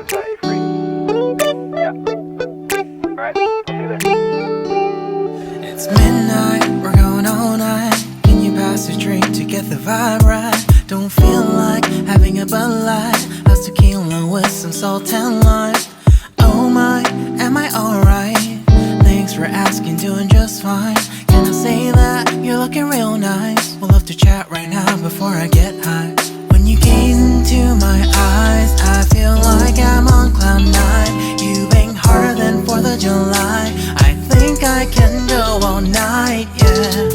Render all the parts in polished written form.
set you free. Yeah. Alright, I'll see you there. It's midnight, we're going all night. Can you pass a drink to get the vibe right? Don't feel like having a Bud Light. How's tequila with some salt and lime? Oh my, am I alright? Thanks for asking, doing just fine. Can I say that you're looking real nice? We'll love to chat right now before I get high. When you gaze into my eyes, I feel like I'm on cloud nine. You bang harder than 4th of July. I think I can go all night, yeah.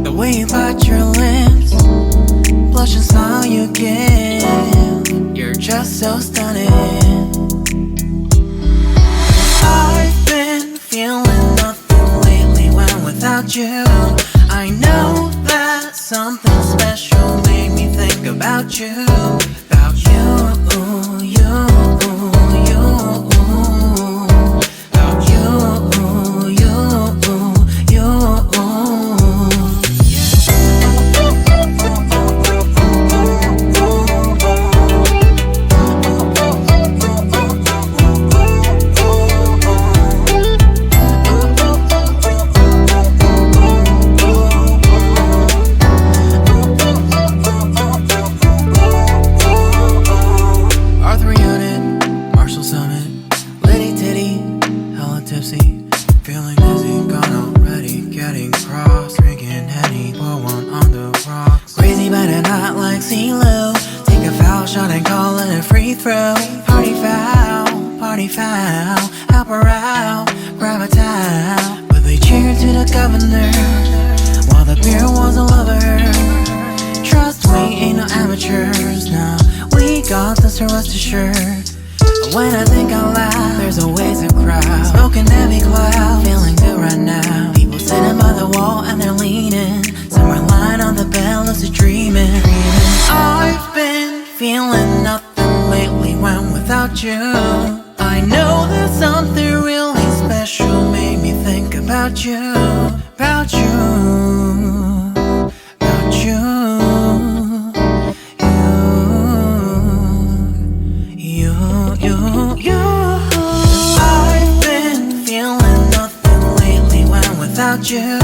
The way you bite your lips, blush and smile you give, you're just so stunning. I've been feeling nothing lately when without you. I know that something special made me think about you. About you, you, you. About you, you, you. Feeling dizzy, gone already, getting cross, drinking Henny, pour one on the rocks. Crazy but not like CeeLo. Take a foul shot and call it a free throw. Party foul, help her out, grab a towel. But they cheered to the governor, while the beer was a lover. Trust we ain't no amateurs, nah, we got this, so rest assured. When I think out loud, there's always a crowd, smoking heavy cloud, feeling good right now. People sitting by the wall and they're leaning, some are lying on the bed, lucid dreaming. I've been feeling nothing lately when without you. I know that something really special made me think about you. About you, about you. I've been feeling nothing lately when without you.